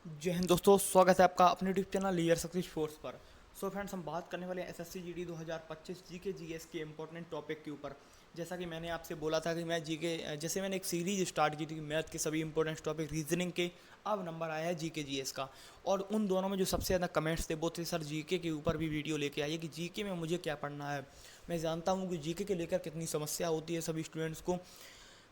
जय हिंद दोस्तों, स्वागत है आपका अपने YouTube channel layer success force पर। सो फ्रेंड्स, हम बात करने वाले हैं एसएससी जीडी 2025 जीके जीएस के इंपॉर्टेंट टॉपिक के ऊपर। जैसा कि मैंने आपसे बोला था कि मैं जीके जैसे मैंने एक सीरीज स्टार्ट की थी मैथ के सभी इंपॉर्टेंट टॉपिक रीजनिंग के। अब नंबर आया है जीके जीएस का। और उन दोनों में जो सबसे ज़्यादा कमेंट्स थे वो थे, सर जीके के ऊपर भी वीडियो लेके आइए कि जीके में मुझे क्या पढ़ना है। मैं जानता हूँ कि जीके के लेकर कितनी समस्या होती है सभी स्टूडेंट्स को।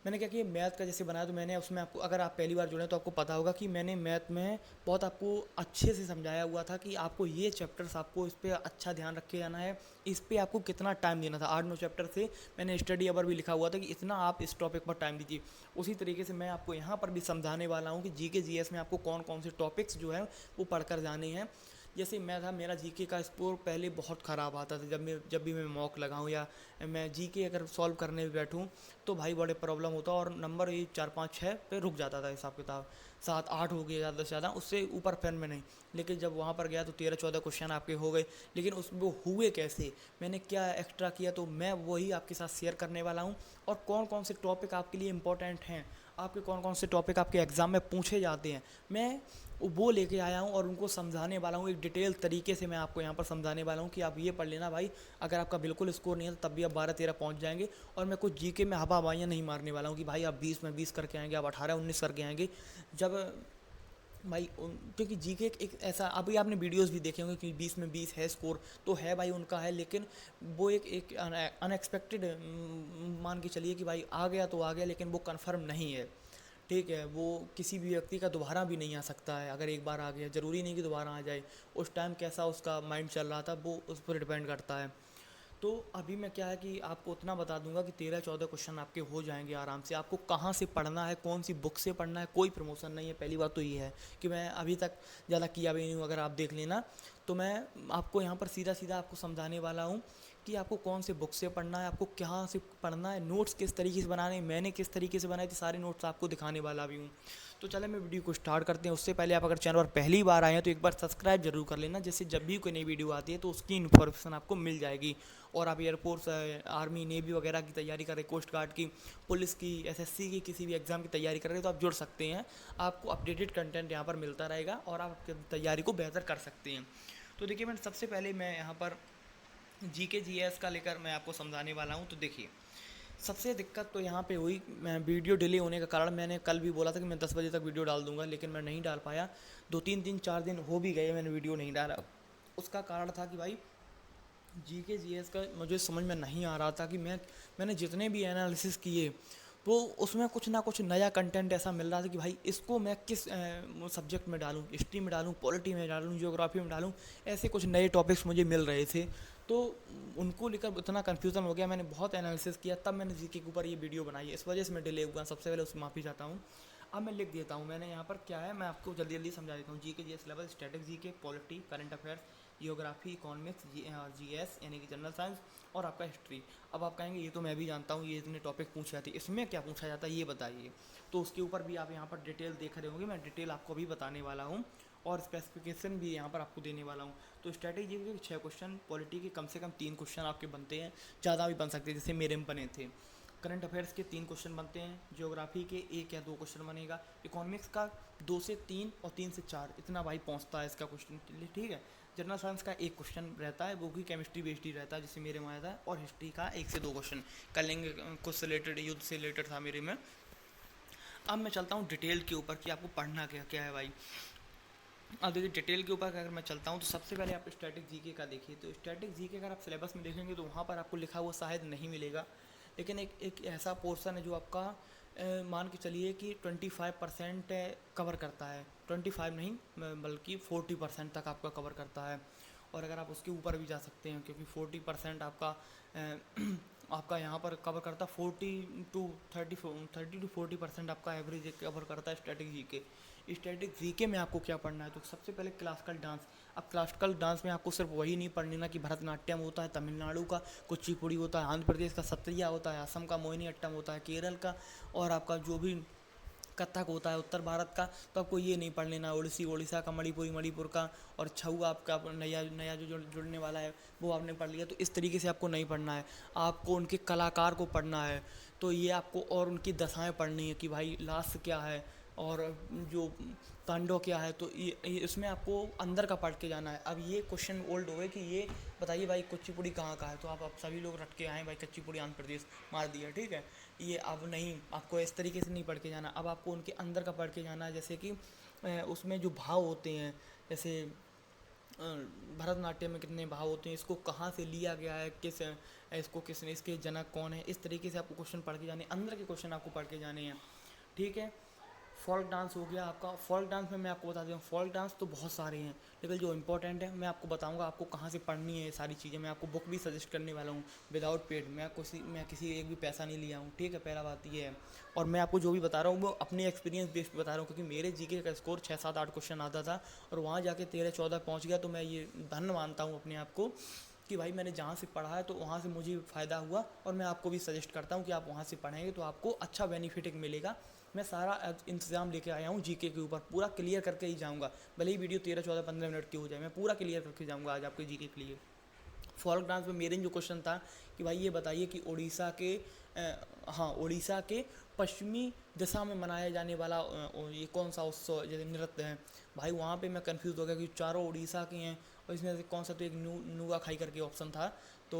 मैंने क्या किया, मैथ का जैसे बनाया तो मैंने उसमें आपको, अगर आप पहली बार जुड़े तो आपको पता होगा कि मैंने मैथ में बहुत आपको अच्छे से समझाया हुआ था कि आपको ये चैप्टर्स, आपको इस पर अच्छा ध्यान रखे जाना है, इस पर आपको कितना टाइम देना था। 8-9 चैप्टर से मैंने स्टडी अवर भी लिखा हुआ था कि इतना आप इस टॉपिक पर टाइम दीजिए। उसी तरीके से मैं आपको यहाँ पर भी समझाने वाला हूँ कि जीके जीएस में आपको कौन कौन से टॉपिक्स जो है वो पढ़कर जाने हैं। जैसे मैं था, मेरा जीके का स्कोर पहले बहुत ख़राब आता था। जब भी मैं मॉक लगाऊं या मैं जीके अगर सॉल्व करने बैठूं तो भाई बड़े प्रॉब्लम होता, और नंबर ये 4-5-6 पे रुक जाता था हिसाब किताब। 7-8 हो गए ज़्यादा से ज़्यादा, उससे ऊपर फैन में नहीं। लेकिन जब वहाँ पर गया तो 13-14 क्वेश्चन आपके हो गए। लेकिन उस वो हुए कैसे, मैंने क्या एक्स्ट्रा किया, तो मैं वही आपके साथ शेयर करने वाला हूँ। और कौन कौन से टॉपिक आपके लिए इंपॉर्टेंट हैं, आपके कौन कौन से टॉपिक आपके एग्ज़ाम में पूछे जाते हैं, मैं वो लेके आया हूँ और उनको समझाने वाला हूँ। एक डिटेल तरीके से मैं आपको यहाँ पर समझाने वाला हूँ कि आप ये पढ़ लेना भाई। अगर आपका बिल्कुल स्कोर नहीं है तो तब भी आप 12-13 पहुँच जाएंगे। और मैं कुछ जीके में हवा हवाइयाँ नहीं मारने वाला हूँ कि भाई आप 20 में 20 करके आएंगे, आप 18-19 करके आएंगे। जब भाई क्योंकि जीके एक ऐसा, अभी आपने वीडियोस भी देखे होंगे कि 20 में 20 है स्कोर, तो है भाई उनका है। लेकिन वो एक अनएक्सपेक्टेड, मान के चलिए कि भाई आ गया तो आ गया, लेकिन वो कंफर्म नहीं है। ठीक है, वो किसी भी व्यक्ति का दोबारा भी नहीं आ सकता है। अगर एक बार आ गया, ज़रूरी नहीं कि दोबारा आ जाए। उस टाइम कैसा उसका माइंड चल रहा था वो उस पर डिपेंड करता है। तो अभी मैं क्या है कि आपको उतना बता दूंगा कि 13-14 क्वेश्चन आपके हो जाएंगे आराम से। आपको कहाँ से पढ़ना है, कौन सी बुक से पढ़ना है, कोई प्रमोशन नहीं है। पहली बात तो ये है कि मैं अभी तक ज़्यादा किया भी नहीं हूँ, अगर आप देख लेना। तो मैं आपको यहाँ पर सीधा सीधा आपको समझाने वाला हूँ कि आपको कौन से बुक से पढ़ना है, आपको कहाँ से पढ़ना है, नोट्स किस तरीके से बनाने हैं, मैंने किस तरीके से बनाए थे सारे नोट्स आपको दिखाने वाला भी हूँ। तो चले मैं वीडियो को स्टार्ट करते हैं। उससे पहले आप अगर चैनल पर पहली बार आए हैं तो एक बार सब्सक्राइब जरूर कर लेना, जिससे जब भी कोई नई वीडियो आती है तो उसकी इन्फॉर्मेशन आपको मिल जाएगी। और आप एयरफोर्स, आर्मी, नेवी वगैरह की तैयारी कर रहे, कोस्ट गार्ड की, पुलिस की, एसएससी की, किसी भी एग्ज़ाम की तैयारी कर रहे हैं तो आप जुड़ सकते हैं। आपको अपडेटेड कंटेंट यहाँ पर मिलता रहेगा और आप अपनी तैयारी को बेहतर कर सकते हैं। तो देखिए, मैं सबसे पहले मैं यहाँ पर जीके जीएस का लेकर मैं आपको समझाने वाला हूँ। तो देखिए, सबसे दिक्कत तो यहाँ पे हुई, मैं वीडियो डिले होने का कारण, मैंने कल भी बोला था कि मैं 10 बजे तक वीडियो डाल दूंगा, लेकिन मैं नहीं डाल पाया। 2-3 दिन 4 दिन हो भी गए मैंने वीडियो नहीं डाला। उसका कारण था कि भाई जीके जीएस का मुझे समझ में नहीं आ रहा था कि मैंने जितने भी एनालिसिस किए तो उसमें कुछ ना कुछ नया कंटेंट ऐसा मिल रहा था कि भाई इसको मैं किस सब्जेक्ट में डालूं, हिस्ट्री में डालूं, पॉलिटी में डालूं, ज्योग्राफी में डालूं। ऐसे कुछ नए टॉपिक्स मुझे मिल रहे थे। तो उनको लेकर इतना कन्फ्यूज़न हो गया, मैंने बहुत एनालिसिस किया, तब मैंने जीके के ऊपर ये वीडियो बनाई है। इस वजह से मैं डिले हुआ, सबसे पहले उससे माफ़ी चाहता हूँ। अब मैं लिख देता हूँ, मैंने यहाँ पर क्या है मैं आपको जल्दी जल्दी समझा देता हूँ। GK GS level, static GK, polity, current affairs, geography, economics, GS यानी कि जनरल साइंस, और आपका हिस्ट्री। अब आप कहेंगे ये तो मैं भी जानता हूँ, ये इतने टॉपिक पूछे जाते हैं, इसमें क्या पूछा जाता है ये बताइए। तो उसके ऊपर भी आप यहाँ पर डिटेल देख रहे होंगे, मैं डिटेल आपको भी बताने वाला हूँ और स्पेसिफिकेशन भी यहाँ पर आपको देने वाला हूँ। तो स्ट्रैटेजी के 6 क्वेश्चन, पॉलिटी के कम से कम 3 क्वेश्चन आपके बनते हैं, ज़्यादा भी बन सकते हैं जैसे मेरे में बने थे। करंट अफेयर्स के 3 क्वेश्चन बनते हैं, ज्योग्राफी के 1 या 2 क्वेश्चन बनेगा, इकोनॉमिक्स का 2 से 3 और 3 से 4, इतना भाई पहुँचता है इसका क्वेश्चन। ठीक है, जनरल साइंस का 1 क्वेश्चन रहता है, वो भी केमिस्ट्री बेस्ड ही रहता है जैसे मेरे में आया था, और हिस्ट्री का 1 से 2 क्वेश्चन कर लेंगे, कुछ से रिलेटेड, युद्ध से रिलेटेड था मेरे में। अब मैं चलता हूँ डिटेल के ऊपर कि आपको पढ़ना क्या क्या है भाई। अब देखिए, डिटेल के ऊपर अगर मैं चलता हूँ तो सबसे पहले आप स्टैटिक जीके का देखिए। तो स्टैटिक जीके अगर आप सिलेबस में देखेंगे तो वहाँ पर आपको लिखा हुआ शायद नहीं मिलेगा, लेकिन एक ऐसा पोर्शन है जो आपका मान के चलिए कि 25% कवर करता है। 25 नहीं, बल्कि 40% तक आपका कवर करता है। और अगर आप उसके ऊपर भी जा सकते हैं, क्योंकि 40% आपका आपका यहाँ पर कवर करता, 30 टू 40% आपका एवरेज कवर करता है स्टैटिक जीके। स्टैटिक जीके में आपको क्या पढ़ना है, तो सबसे पहले क्लासिकल डांस। अब क्लासिकल डांस में आपको सिर्फ वही नहीं पढ़ लेना कि भरतनाट्यम होता है तमिलनाडु का, कुचिपुड़ी होता है आंध्र प्रदेश का, सत्रिया होता है असम का, मोहिनी अट्टम होता है केरल का, और आपका जो भी कथक होता है उत्तर भारत का। तो आपको ये नहीं पढ़ लेना, ओडिसी ओडिशा का, मणिपुरी मणिपुर का, और छऊ आपका नया नया जो जुड़ने वाला है वो आपने पढ़ लिया। तो इस तरीके से आपको नहीं पढ़ना है, आपको उनके कलाकार को पढ़ना है। तो ये आपको, और उनकी दशाएं पढ़नी है कि भाई लास्ट क्या है, और जो तांडव क्या है, तो ये इसमें आपको अंदर का पढ़ के जाना है। अब ये क्वेश्चन ओल्ड हो गए कि ये बताइए भाई कुचिपुड़ी कहाँ का है, तो आप सभी लोग रट के आए भाई कुचिपुड़ी आंध्र प्रदेश, मार दिया, ठीक है। ये अब नहीं, आपको इस तरीके से नहीं पढ़ के जाना, अब आपको उनके अंदर का पढ़ के जाना है। जैसे कि उसमें जो भाव होते हैं, जैसे भरतनाट्यम में कितने भाव होते हैं, इसको कहाँ से लिया गया है, इसको किसने, इसके जनक कौन है, इस तरीके से आपको क्वेश्चन पढ़ के जाने, अंदर के क्वेश्चन आपको पढ़ के जाने हैं, ठीक है। फोल्क डांस हो गया आपका। फोल्क डांस में मैं आपको बता दूँ, फोल्क डांस तो बहुत सारे हैं, लेकिन जो इंपॉर्टेंट है मैं आपको बताऊंगा आपको कहाँ से पढ़नी है ये सारी चीज़ें। मैं आपको बुक भी सजेस्ट करने वाला हूँ विदाउट पेड, मैं किसी एक भी पैसा नहीं लिया हूँ, ठीक है, पहला बात ये है। और मैं आपको जो भी बता रहा हूँ वो अपनी एक्सपीरियंस बेस पे बता रहा हूँ, क्योंकि मेरे जीके का स्कोर 6 7 8 क्वेश्चन आता था और वहाँ जाके 13 14 पहुँच गया, तो मैं ये धन्य मानता हूँ अपने आप को कि भाई मैंने जहाँ से पढ़ा है तो वहाँ से मुझे फ़ायदा हुआ, और मैं आपको भी सजेस्ट करता हूँ कि आप वहाँ से पढ़ेंगे तो आपको अच्छा बेनिफिट एक मिलेगा। मैं सारा इंतज़ाम लेके आया हूँ जीके के ऊपर, पूरा क्लियर करके ही जाऊँगा, भले ही वीडियो 13 14 15 मिनट की हो जाए, मैं पूरा क्लियर करके जाऊँगा आज आपके जीके के लिए। फोल्क डांस में मेरे जो क्वेश्चन था कि भाई ये बताइए कि उड़ीसा के उड़ीसा के पश्चिमी दिशा में मनाया जाने वाला ये कौन सा उत्सव, जैसे नृत्य है। भाई वहाँ पे मैं कंफ्यूज हो गया कि चारों उड़ीसा के हैं और इसमें से कौन सा, तो एक नुआ खाई करके ऑप्शन था, तो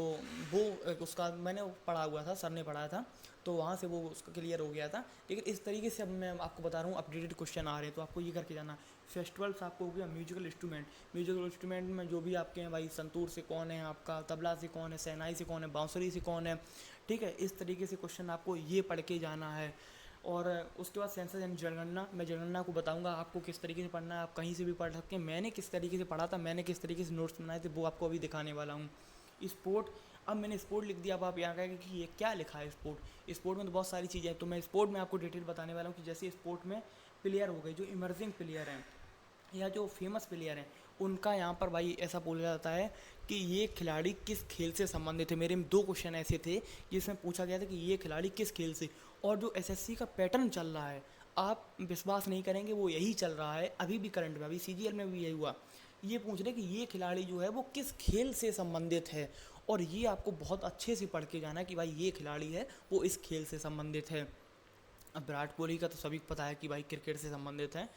वो उसका मैंने पढ़ा हुआ था, सर ने पढ़ाया था, तो वहाँ से वो उसका क्लियर हो गया था। लेकिन इस तरीके से अब मैं आपको बता रहा हूँ अपडेटेड क्वेश्चन आ रहे हैं, तो आपको ये करके जाना। फेस्टिवल्स आपको हो गया। म्यूजिकल इंस्ट्रूमेंट में जो भी आपके हैं भाई, संतूर से कौन है आपका, तबला से कौन है, शहनाई से कौन है, बांसुरी से कौन है, ठीक है। इस तरीके से क्वेश्चन आपको ये पढ़ के जाना है। और उसके बाद सेंसस एंड जनगणना, मैं जनगणना को बताऊंगा आपको किस तरीके से पढ़ना है, आप कहीं से भी पढ़ सकते हैं। मैंने किस तरीके से पढ़ा था, मैंने किस तरीके से नोट्स बनाए थे, वो आपको अभी दिखाने वाला हूँ। स्पोर्ट, अब मैंने स्पोर्ट लिख दिया, अब आप यहाँ कहेंगे कि ये क्या लिखा है स्पोर्ट में तो बहुत सारी चीज़ें हैं, तो मैं स्पोर्ट में आपको डिटेल बताने वाला हूँ कि जैसे स्पोर्ट में प्लेयर हो गए, जो इमर्जिंग प्लेयर हैं या जो फेमस प्लेयर हैं, उनका यहाँ पर भाई ऐसा बोला जाता है कि ये खिलाड़ी किस खेल से संबंधित है। मेरे में 2 क्वेश्चन ऐसे थे जिसमें पूछा गया था कि ये खिलाड़ी किस खेल से, और जो एसएससी का पैटर्न चल रहा है, आप विश्वास नहीं करेंगे, वो यही चल रहा है अभी भी करंट में, अभी सीजीएल में भी यही हुआ। ये पूछ रहे कि ये खिलाड़ी जो है वो किस खेल से संबंधित है, और ये आपको बहुत अच्छे से पढ़ के जाना है कि भाई ये खिलाड़ी है वो इस खेल से संबंधित है। अब विराट कोहली का तो सभी को पता है कि भाई क्रिकेट से संबंधित है।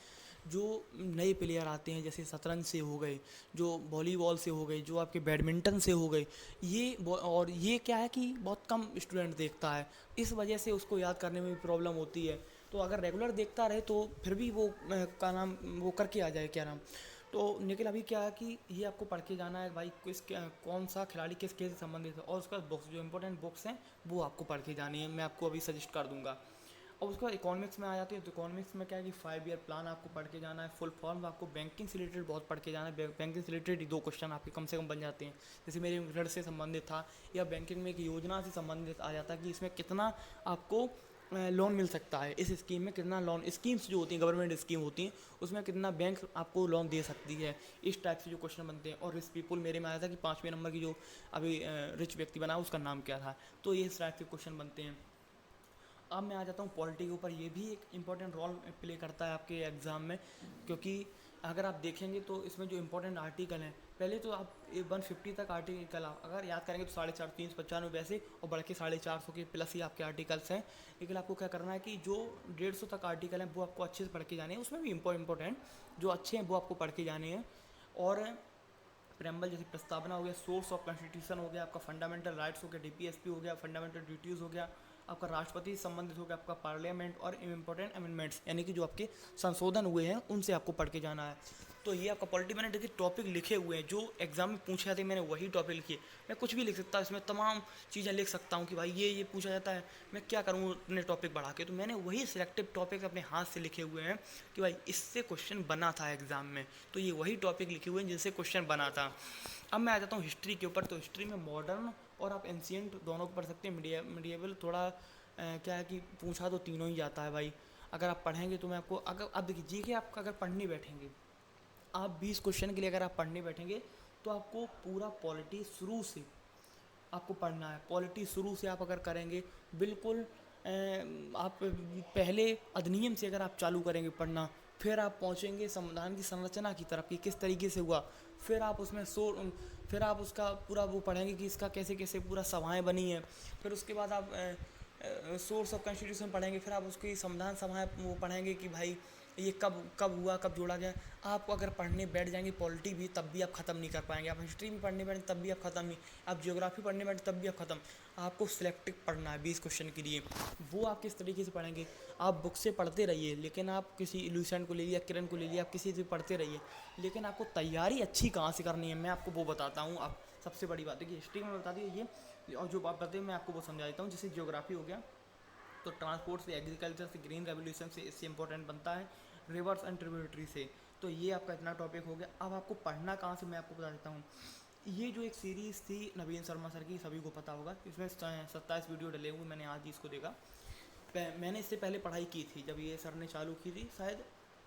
जो नए प्लेयर आते हैं जैसे शतरंज से हो गए, जो वॉलीबॉल से हो गए, जो आपके बैडमिंटन से हो गए, और ये क्या है कि बहुत कम स्टूडेंट देखता है, इस वजह से उसको याद करने में भी प्रॉब्लम होती है। तो अगर रेगुलर देखता रहे तो फिर भी वो का नाम वो करके आ जाए, क्या नाम। तो निखिल अभी क्या है कि ये आपको पढ़ के जाना है भाई कौन सा खिलाड़ी किस खेल से संबंधित है, और उसका बुक्स जो इंपॉर्टेंट बुक्स हैं वो आपको पढ़ के जानी है, मैं आपको अभी सजेस्ट कर दूंगा। और उसके बाद इकोनॉमिक्स में आ जाती है, तो इकोनॉमिक्स में क्या है कि 5 ईयर प्लान आपको पढ़ के जाना है, फुल फॉर्म आपको बैंकिंग से रिलेटेड बहुत पढ़ के जाना है। बैंकिंग से रिलेटेड 2 क्वेश्चन आपके कम से कम बन जाते हैं, जैसे मेरे ऋण से संबंधित था, या बैंकिंग में एक योजना से संबंधित आ जाता है कि इसमें कितना आपको लोन मिल सकता है, इस स्कीम में कितना लोन, स्कीम्स जो होती हैं गवर्नमेंट स्कीम होती हैं उसमें कितना बैंक आपको लोन दे सकती है, इस टाइप से जो क्वेश्चन बनते हैं। और रिच पीपल मेरे में आया था कि 5वें नंबर की जो अभी रिच व्यक्ति बना उसका नाम क्या था, तो ये इस टाइप के क्वेश्चन बनते हैं। अब मैं आ जाता हूँ पॉलिटी के ऊपर, ये भी एक इम्पॉर्टेंट रोल प्ले करता है आपके एग्ज़ाम में, क्योंकि अगर आप देखेंगे तो इसमें जो इम्पोर्टेंट आर्टिकल हैं, पहले तो आप 150 तक आर्टिकल आप अगर याद करेंगे तो 450 395 वैसे, और बढ़ के 450 के प्लस ही आपके आर्टिकल्स हैं। लेकिन आपको क्या करना है कि जो 150 तक आर्टिकल हैं वो आपको अच्छे से पढ़ के जाने हैं, उसमें भी इम्पोर्टेंट जो अच्छे हैं वो आपको पढ़ के जाने हैं। और प्रेम्बल जैसे प्रस्तावना हो गया, सोर्स ऑफ कॉन्स्टिट्यूशन हो गया, आपका फंडामेंटल राइट्स हो गया, डीपीएसपी हो गया, फंडामेंटल ड्यूटीज़ हो गया, आपका राष्ट्रपति से संबंधित हो गया, आपका पार्लियामेंट, और इम्पोर्टेंट अमेंडमेंट्स यानी कि जो आपके संशोधन हुए हैं उनसे आपको पढ़ के जाना है। तो ये आपका पॉलिटी मैंने देखिए टॉपिक लिखे हुए हैं जो एग्जाम में पूछे जाते हैं, मैंने वही टॉपिक लिखे। मैं कुछ भी लिख सकता हूँ इसमें, तमाम चीज़ें लिख सकता हूँ कि भाई ये पूछा जाता है, मैं क्या करूँ अपने टॉपिक बढ़ा के। तो मैंने वही सिलेक्टिव टॉपिक अपने हाथ से लिखे हुए हैं कि भाई इससे क्वेश्चन बना था एग्जाम में, तो ये वही टॉपिक लिखे हुए हैं जिनसे क्वेश्चन बना था। अब मैं आ जाता हूँ हिस्ट्री के ऊपर। तो हिस्ट्री में मॉडर्न और आप एंशियंट दोनों को पढ़ सकते हैं। मीडिएवल थोड़ा क्या है कि पूछा तो तीनों ही जाता है भाई, अगर आप पढ़ेंगे तो मैं आपको, अगर अब देखिए जी के आप अगर पढ़ने बैठेंगे, आप 20 क्वेश्चन के लिए अगर आप पढ़ने बैठेंगे तो आपको पूरा पॉलिटी शुरू से आपको पढ़ना है। पॉलिटी शुरू से आप अगर करेंगे बिल्कुल आप पहले अधिनियम से अगर आप चालू करेंगे पढ़ना, फिर आप पहुंचेंगे संविधान की संरचना की तरफ कि किस तरीके से हुआ, फिर आप उसमें फिर आप उसका पूरा वो पढ़ेंगे कि इसका कैसे कैसे पूरा सभाएं बनी हैं, फिर उसके बाद आप सोर्स ऑफ कॉन्स्टिट्यूशन पढ़ेंगे, फिर आप उसकी संविधान सभा वो पढ़ेंगे कि भाई ये कब कब हुआ, कब जोड़ा गया। आप अगर पढ़ने बैठ जाएंगे पॉलिटी भी, तब भी आप ख़त्म नहीं कर पाएंगे। आप हिस्ट्री भी पढ़ने बैठे तब भी आप ख़त्म नहीं, आप ज्योग्राफी पढ़ने बैठे तब भी आप ख़त्म। आपको सिलेक्टिव पढ़ना है 20 क्वेश्चन के लिए, वो आप किस तरीके से पढ़ेंगे। आप बुक से पढ़ते रहिए, लेकिन आप किसी लूसेंट को ले लिया, किरण को ले लिया, आप किसी से पढ़ते रहिए, लेकिन आपको तैयारी अच्छी कहाँ से करनी है मैं आपको वो बताता हूँ। आप सबसे बड़ी बात है कि हिस्ट्री में बता दी ये, और जो बात बताइए मैं आपको वो समझा देता हूँ। जैसे ज्योग्राफी हो गया, तो ट्रांसपोर्ट से, एग्रीकल्चर से, ग्रीन रेवोल्यूशन से, इससे इंपॉर्टेंट बनता है रिवर्स एंड ट्रिब्यूटरी से। तो ये आपका इतना टॉपिक हो गया। अब आपको पढ़ना कहाँ से मैं आपको बता देता हूँ। ये जो एक सीरीज़ थी नवीन शर्मा सर की, सभी को पता होगा, इसमें 27 वीडियो डले हुए, मैंने आज ही इसको देखा। मैंने इससे पहले पढ़ाई की थी जब ये सर ने चालू की थी, शायद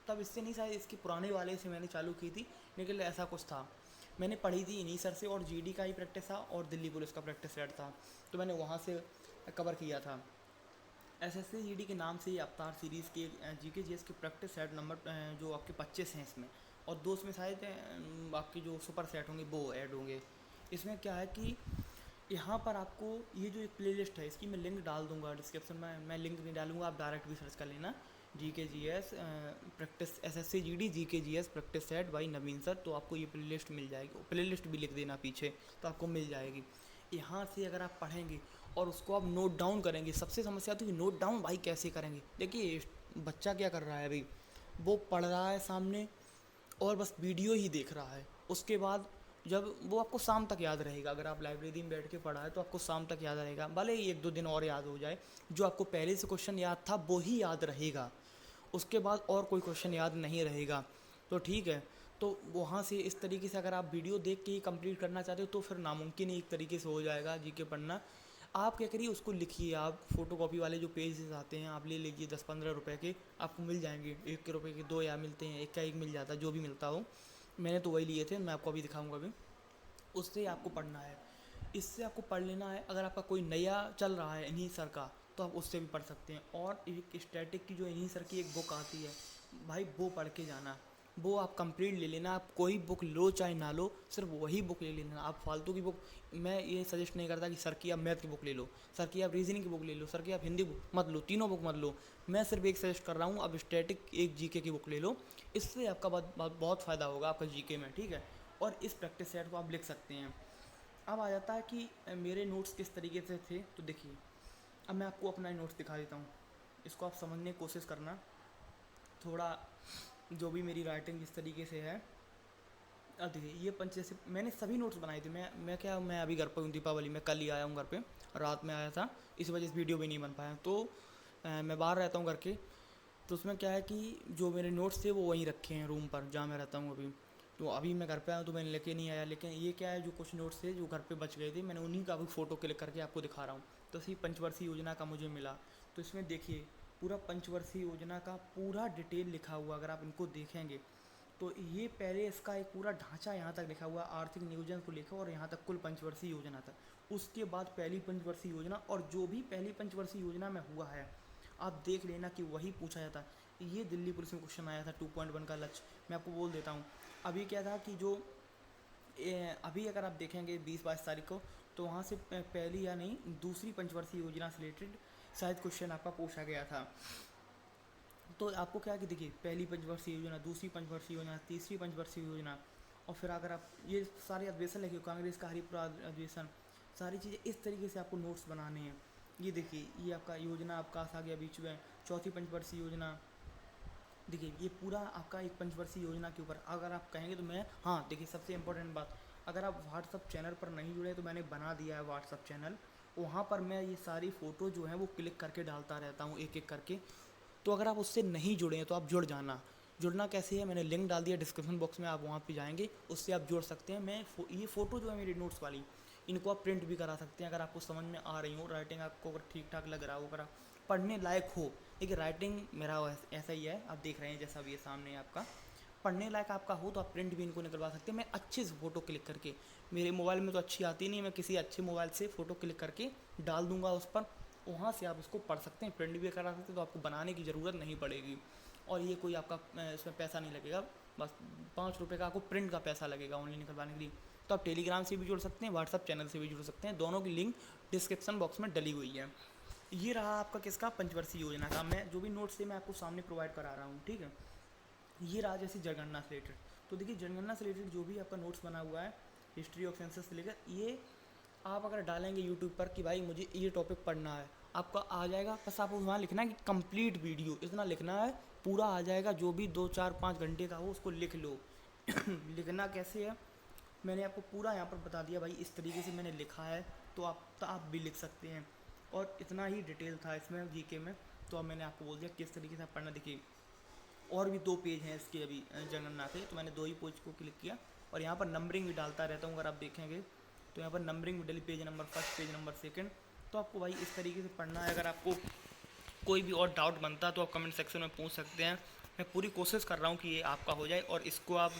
तब इससे नहीं, शायद इसके पुराने वाले से मैंने चालू की थी, लेकिन ऐसा कुछ था। मैंने पढ़ी थी इन्हीं सर से, और जीडी का ही प्रैक्टिस था और दिल्ली पुलिस का प्रैक्टिस सेट था, तो मैंने वहाँ से कवर किया था। एसएससी जीडी के नाम से ये अवतार सीरीज़ के जीके जीएस के प्रैक्टिस सेट नंबर जो आपके 25 हैं इसमें, और 2 में शायद आपके जो सुपर सेट होंगे वो ऐड होंगे। इसमें क्या है कि यहाँ पर आपको ये जो एक प्लेलिस्ट है, इसकी मैं लिंक डाल दूंगा डिस्क्रिप्शन में, मैं लिंक नहीं डालूंगा, आप डायरेक्ट भी सर्च कर लेना GK GS practice SSC GD GK GS practice set by Naveen sir, तो आपको ये प्लेलिस्ट मिल जाएगी। प्लेलिस्ट भी लिख देना पीछे, तो आपको मिल जाएगी। यहाँ से अगर आप पढ़ेंगे और उसको आप नोट डाउन करेंगे, सबसे समस्या तो कि नोट डाउन भाई कैसे करेंगे। देखिए बच्चा क्या कर रहा है अभी, वो पढ़ रहा है सामने और बस वीडियो ही देख रहा है। उसके बाद जब वो आपको शाम तक याद रहेगा, अगर आप लाइब्रेरी में बैठ के पढ़ा है तो आपको शाम तक याद रहेगा, भले ही 1-2 दिन और याद हो जाए। जो आपको पहले से क्वेश्चन याद था वो ही याद रहेगा, उसके बाद और कोई क्वेश्चन याद नहीं रहेगा। तो ठीक है, तो वहाँ से इस तरीके से अगर आप वीडियो देख के ही कंप्लीट करना चाहते हो तो फिर नामुमकिन ही एक तरीके से हो जाएगा जीके पढ़ना। आप क्या करिए, उसको लिखिए, आप फोटो कॉपी वाले जो पेजेस आते हैं आप ले लीजिए, 10-15 रुपए के आपको मिल जाएंगे। 1 के रुपए के 2 या मिलते हैं, 1 का 1 मिल जाता है, जो भी मिलता हो। मैंने तो वही लिए थे, मैं आपको अभी दिखाऊंगा अभी। उससे आपको पढ़ना है, इससे आपको पढ़ लेना है। अगर आपका कोई नया चल रहा है इन्हीं सर का, तो आप उससे भी पढ़ सकते हैं। और एक स्टैटिक की जो इन्हीं सर की एक बुक आती है भाई, वो पढ़ के जाना, वो आप कंप्लीट ले लेना। आप कोई बुक लो चाहे ना लो, सिर्फ वही बुक ले लेना। आप फालतू की बुक, मैं ये सजेस्ट नहीं करता कि सर की आप मैथ की बुक ले लो, सर की आप रीजनिंग की बुक ले लो, सर की आप हिंदी बुक मत लो, तीनों बुक मत लो। मैं सिर्फ एक सजेस्ट कर रहा हूँ, आप स्टैटिक एक जीके की बुक ले लो, इससे आपका बहुत फ़ायदा होगा आपका जीके में, ठीक है। और इस प्रैक्टिस सेट को आप लिख सकते हैं। अब आ जाता है कि मेरे नोट्स किस तरीके से थे, तो देखिए अब मैं आपको अपना नोट्स दिखा देता हूँ, इसको आप समझने की कोशिश करना थोड़ा, जो भी मेरी राइटिंग जिस तरीके से है। अब देखिए ये पंच, जैसे मैंने सभी नोट्स बनाए थे। मैं अभी घर पर हूँ, दीपावली में कल ही आया हूँ घर पे, रात में आया था, इस वजह से वीडियो भी नहीं बन पाया। तो मैं बाहर रहता हूँ घर के, तो उसमें क्या है कि जो मेरे नोट्स थे वो वहीं रखे हैं रूम पर जहाँ मैं रहता हूँ अभी। तो अभी मैं घर पे आया तो मैंने लेके नहीं आया, लेकिन ये क्या है, जो कुछ नोट्स थे जो घर पे बच गए थे, मैंने उन्हीं का अभी फ़ोटो क्लिक करके आपको दिखा रहा हूँ। तो इसी पंचवर्षीय योजना का मुझे मिला, तो इसमें देखिए पूरा पंचवर्षीय योजना का पूरा डिटेल लिखा हुआ, अगर आप इनको देखेंगे तो ये पहले इसका एक पूरा ढांचा यहाँ तक लिखा हुआ, आर्थिक नियोजन को लेकर और यहाँ तक कुल पंचवर्षीय योजना तक। उसके बाद पहली पंचवर्षीय योजना, और जो भी पहली पंचवर्षीय योजना में हुआ है आप देख लेना कि वही पूछा जाता है। ये दिल्ली पुलिस में क्वेश्चन आया था 2.1 का लक्ष्य, मैं आपको बोल देता हूँ। अभी क्या था कि जो अभी अगर आप देखेंगे 20-22 तारीख को, तो वहाँ से पहली या नहीं दूसरी पंचवर्षीय योजना से रिलेटेड शायद क्वेश्चन आपका पूछा गया था। तो आपको क्या है कि देखिए पहली पंचवर्षीय योजना, दूसरी पंचवर्षीय योजना, तीसरी पंचवर्षीय योजना, और फिर अगर आप ये सारे अधिवेशन लिखे, कांग्रेस का हरिपुरा अधिवेशन, सारी चीज़ें इस तरीके से आपको नोट्स बनाने हैं। ये देखिए ये आपका योजना आपका आ गया बीच में, चौथी पंचवर्षीय योजना। देखिए ये पूरा आपका एक पंचवर्षीय योजना के ऊपर अगर आप कहेंगे तो मैं, हाँ देखिए सबसे इम्पोर्टेंट बात, अगर आप व्हाट्सअप चैनल पर नहीं जुड़े तो मैंने बना दिया है व्हाट्सअप चैनल, वहाँ पर मैं ये सारी फ़ोटो जो है वो क्लिक करके डालता रहता हूँ एक एक करके। तो अगर आप उससे नहीं जुड़े हैं तो आप जुड़ जाना। जुड़ना कैसे है, मैंने लिंक डाल दिया डिस्क्रिप्शन बॉक्स में, आप वहाँ पे जाएंगे, उससे आप जुड़ सकते हैं। ये फ़ोटो जो है मेरी नोट्स वाली, इनको आप प्रिंट भी करा सकते हैं अगर आपको समझ में आ रही हो, राइटिंग आपको अगर ठीक ठाक लग रहा हो, अगर आप पढ़ने लायक हो। देखिए राइटिंग मेरा ऐसा ही है, आप देख रहे हैं जैसा भी ये सामने है आपका, पढ़ने लायक आपका हो तो आप प्रिंट भी इनको निकलवा सकते हैं। मैं अच्छे से फ़ोटो क्लिक करके, मेरे मोबाइल में तो अच्छी आती नहीं, मैं किसी अच्छे मोबाइल से फ़ोटो क्लिक करके डाल दूंगा उस पर, वहाँ से आप उसको पढ़ सकते हैं, प्रिंट भी करा सकते हैं, तो आपको बनाने की ज़रूरत नहीं पड़ेगी। और ये कोई आपका इसमें पैसा नहीं लगेगा, बस 5 रुपये का आपको प्रिंट का पैसा लगेगा ऑनलाइन निकलवाने के लिए। तो आप टेलीग्राम से भी जुड़ सकते हैं, व्हाट्सअप चैनल से भी जुड़ सकते हैं, दोनों की लिंक डिस्क्रिप्शन बॉक्स में डली हुई है। ये रहा आपका किसका, पंचवर्षीय योजना का। मैं जो भी नोट्स थे मैं आपको सामने प्रोवाइड करा रहा हूँ, ठीक है। ये रहा जैसे जनगणना से रिलेटेड, तो देखिए जनगणना से रिलेटेड जो भी आपका नोट्स बना हुआ है हिस्ट्री ऑफ सेंसस से लेकर, ये आप अगर डालेंगे यूट्यूब पर कि भाई मुझे ये टॉपिक पढ़ना है, आपका आ जाएगा। बस आपको वहाँ लिखना है कि कंप्लीट वीडियो, इतना लिखना है, पूरा आ जाएगा। जो भी 2 4 5 घंटे का हो उसको लिख लो। लिखना कैसे है मैंने आपको पूरा यहाँ पर बता दिया भाई, इस तरीके से मैंने लिखा है, तो आप भी लिख सकते हैं। और इतना ही डिटेल था इसमें जीके में, तो अब मैंने आपको बोल दिया किस तरीके से आप पढ़ना। देखिए और भी 2 पेज हैं इसके अभी जनगणना के, तो मैंने 2 ही पेज को क्लिक किया और यहाँ पर नंबरिंग भी डालता रहता हूँ। अगर आप देखेंगे तो यहाँ पर नंबरिंग भी डली, page number first, page number second. तो आपको भाई इस तरीके से पढ़ना है। अगर आपको कोई भी और डाउट बनता है तो आप कमेंट सेक्शन में पूछ सकते हैं। मैं पूरी कोशिश कर रहा हूँ कि ये आपका हो जाए, और इसको आप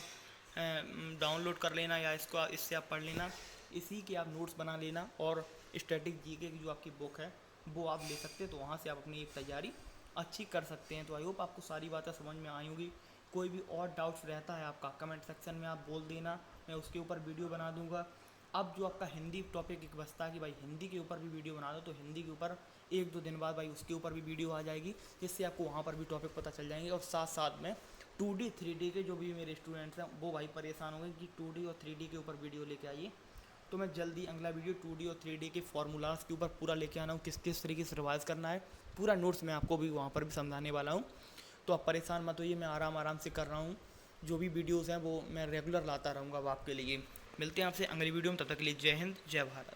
डाउनलोड कर लेना या इसको इससे आप पढ़ लेना, इसी के आप नोट्स बना लेना। और स्टैटिक जीके की जो आपकी बुक है वो आप ले सकते हैं, तो वहाँ से आप अपनी एक तैयारी अच्छी कर सकते हैं। तो आई होप आपको सारी बातें समझ में आई होगी। कोई भी और डाउट्स रहता है आपका कमेंट सेक्शन में आप बोल देना, मैं उसके ऊपर वीडियो बना दूंगा। अब जो आपका हिंदी टॉपिक एक बचता है कि भाई हिंदी के ऊपर भी वीडियो बना दो, तो हिंदी के ऊपर 1 2 दिन बाद भाई उसके ऊपर भी वीडियो आ जाएगी, जिससे आपको वहाँ पर भी टॉपिक पता चल जाएंगे। और साथ साथ में 2D 3D के जो भी मेरे स्टूडेंट्स हैं वो भाई परेशान होंगे कि 2D और 3D के ऊपर वीडियो लेके आइए। तो मैं जल्दी अगला वीडियो 2D और 3D के फार्मूलाज के ऊपर पूरा लेके आना हूँ, किस किस तरीके से रिवाइज करना है, पूरा नोट्स मैं आपको भी वहाँ पर भी समझाने वाला हूँ। तो आप परेशान मत होइए, मैं आराम आराम से कर रहा हूँ। जो भी वीडियोज़ हैं वो मैं रेगुलर लाता रहूँगा अब आपके लिए। मिलते हैं आपसे अगली वीडियो में, तब तक के लिए जय हिंद जय भारत।